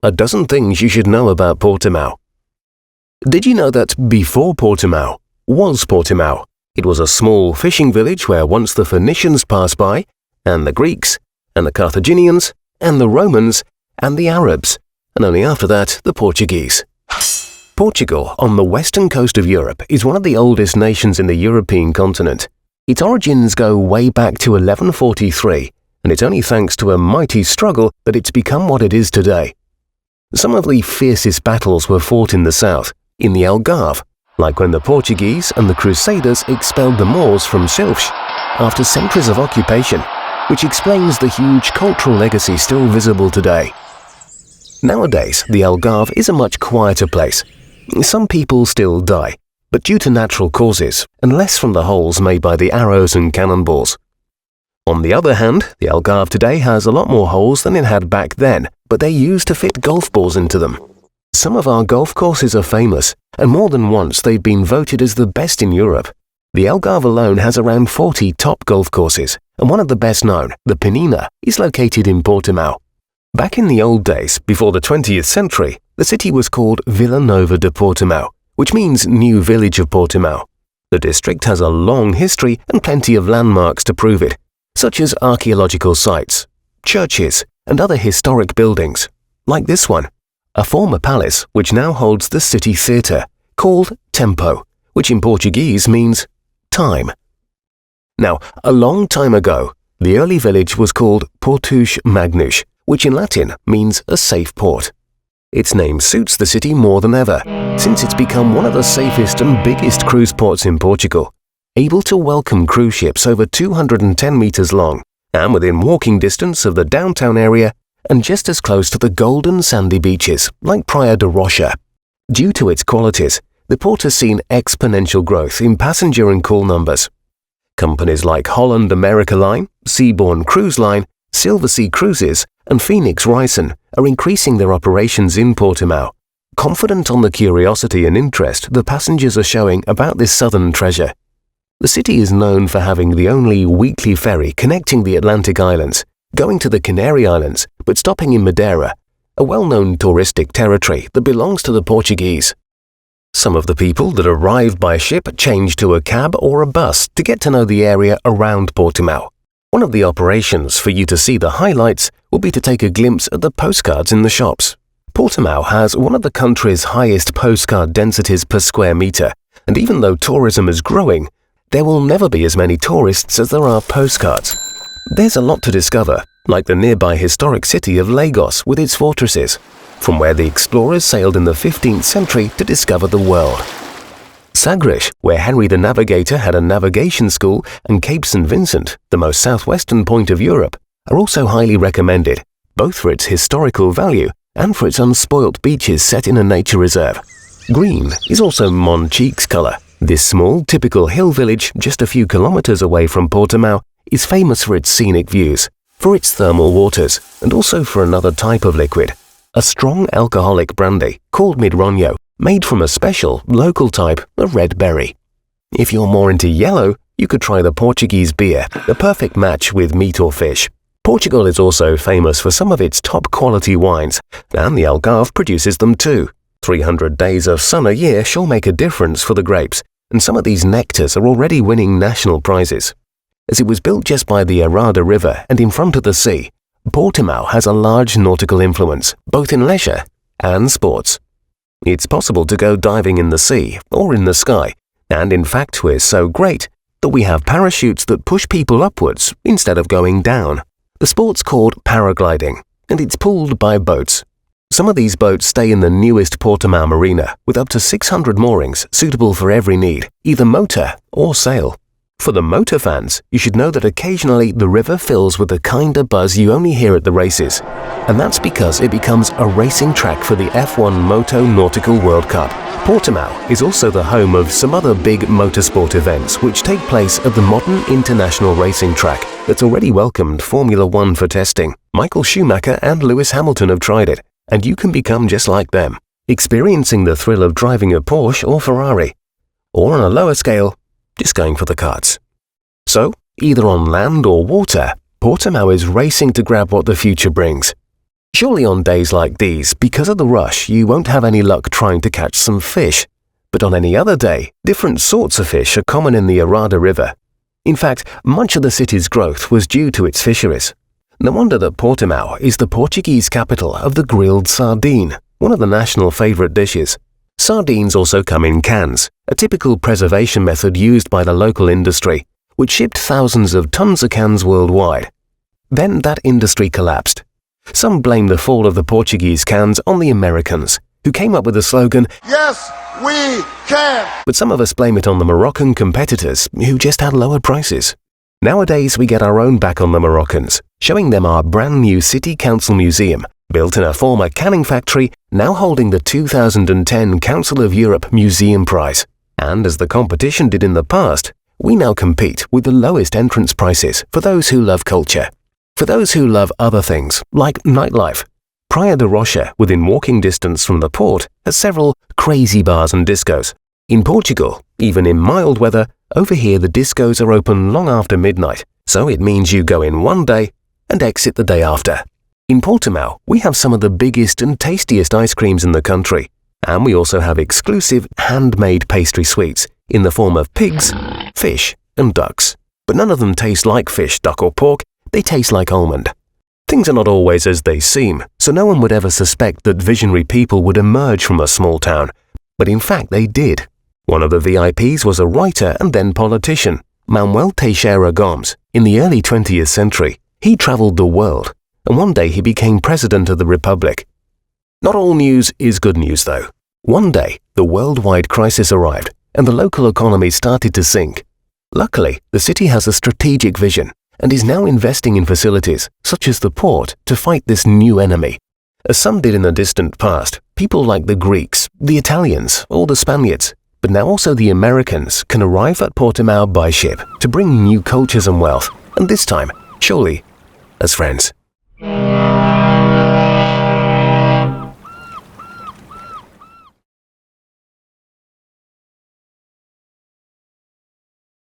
A dozen things you should know about Portimão. Did you know that before Portimão was Portimão? It was a small fishing village where once the Phoenicians passed by, and the Greeks, and the Carthaginians, and the Romans, and the Arabs, and only after that the Portuguese. Portugal, on the western coast of Europe, is one of the oldest nations in the European continent. Its origins go way back to 1143, and it's only thanks to a mighty struggle that it's become what it is today. Some of the fiercest battles were fought in the south, in the Algarve, like when the Portuguese and the Crusaders expelled the Moors from Silves after centuries of occupation, which explains the huge cultural legacy still visible today. Nowadays, the Algarve is a much quieter place. Some people still die, but due to natural causes, and less from the holes made by the arrows and cannonballs. On the other hand, the Algarve today has a lot more holes than it had back then, but they're used to fit golf balls into them. Some of our golf courses are famous, and more than once they've been voted as the best in Europe. The Algarve alone has around 40 top golf courses, and one of the best known, the Penina, is located in Portimão. Back in the old days, before the 20th century, the city was called Vila Nova de Portimão, which means New Village of Portimão. The district has a long history and plenty of landmarks to prove it, such as archaeological sites, churches, and other historic buildings, like this one, a former palace which now holds the city theatre, called Tempo, which in Portuguese means time. Now, a long time ago, the early village was called Portus Magnus, which in Latin means a safe port. Its name suits the city more than ever, since it's become one of the safest and biggest cruise ports in Portugal, able to welcome cruise ships over 210 meters long, and within walking distance of the downtown area, and just as close to the golden sandy beaches, like Praia de Rocha. Due to its qualities, the port has seen exponential growth in passenger and call numbers. Companies like Holland America Line, Seabourn Cruise Line, Silver Sea Cruises, and Phoenix Ryson are increasing their operations in Portimão, confident on the curiosity and interest the passengers are showing about this southern treasure. The city is known for having the only weekly ferry connecting the Atlantic Islands, going to the Canary Islands, but stopping in Madeira, a well-known touristic territory that belongs to the Portuguese. Some of the people that arrive by ship change to a cab or a bus to get to know the area around Portimão. One of the operations for you to see the highlights will be to take a glimpse at the postcards in the shops. Portimão has one of the country's highest postcard densities per square meter, and even though tourism is growing, there will never be as many tourists as there are postcards. There's a lot to discover, like the nearby historic city of Lagos with its fortresses, from where the explorers sailed in the 15th century to discover the world. Sagres, where Henry the Navigator had a navigation school, and Cape St. Vincent, the most southwestern point of Europe, are also highly recommended, both for its historical value and for its unspoilt beaches set in a nature reserve. Green is also Monchique's colour. This small, typical hill village, just a few kilometres away from Portimão, is famous for its scenic views, for its thermal waters, and also for another type of liquid, a strong alcoholic brandy called Midronho, made from a special, local type of red berry. If you're more into yellow, you could try the Portuguese beer, a perfect match with meat or fish. Portugal is also famous for some of its top-quality wines, and the Algarve produces them too. 300 days of sun a year sure make a difference for the grapes, and some of these nectars are already winning national prizes. As it was built just by the Arada River and in front of the sea, Portimão has a large nautical influence, both in leisure and sports. It's possible to go diving in the sea or in the sky, and in fact we're so great that we have parachutes that push people upwards instead of going down. The sport's called paragliding, and it's pulled by boats. Some of these boats stay in the newest Portimão marina with up to 600 moorings suitable for every need, either motor or sail. For the motor fans, you should know that occasionally the river fills with the kind of buzz you only hear at the races, and that's because it becomes a racing track for the F1 Moto Nautical World Cup. Portimão is also the home of some other big motorsport events which take place at the modern international racing track that's already welcomed Formula One for testing. Michael Schumacher and Lewis Hamilton have tried it, and you can become just like them, experiencing the thrill of driving a Porsche or Ferrari, or on a lower scale, just going for the karts. So, either on land or water, Portimão is racing to grab what the future brings. Surely on days like these, because of the rush, you won't have any luck trying to catch some fish. But on any other day, different sorts of fish are common in the Arada River. In fact, much of the city's growth was due to its fisheries. No wonder that Portimão is the Portuguese capital of the grilled sardine, one of the national favourite dishes. Sardines also come in cans, a typical preservation method used by the local industry, which shipped thousands of tons of cans worldwide. Then that industry collapsed. Some blame the fall of the Portuguese cans on the Americans, who came up with the slogan, "Yes, we can!" But some of us blame it on the Moroccan competitors, who just had lower prices. Nowadays we get our own back on the Moroccans, showing them our brand new City Council Museum, built in a former canning factory, now holding the 2010 Council of Europe Museum Prize. And as the competition did in the past, we now compete with the lowest entrance prices for those who love culture. For those who love other things, like nightlife, Praia de Rocha, within walking distance from the port, has several crazy bars and discos. In Portugal, even in mild weather, over here the discos are open long after midnight, so it means you go in one day and exit the day after. In Portimão, we have some of the biggest and tastiest ice creams in the country, and we also have exclusive handmade pastry sweets in the form of pigs, fish and ducks. But none of them taste like fish, duck or pork, they taste like almond. Things are not always as they seem, so no one would ever suspect that visionary people would emerge from a small town. But in fact they did. One of the VIPs was a writer and then politician, Manuel Teixeira Gomes. In the early 20th century, he travelled the world, and one day he became president of the Republic. Not all news is good news though. One day, the worldwide crisis arrived, and the local economy started to sink. Luckily, the city has a strategic vision, and is now investing in facilities, such as the port, to fight this new enemy. As some did in the distant past, people like the Greeks, the Italians, or the Spaniards, but now also the Americans can arrive at Portimão by ship to bring new cultures and wealth, and this time, surely, as friends.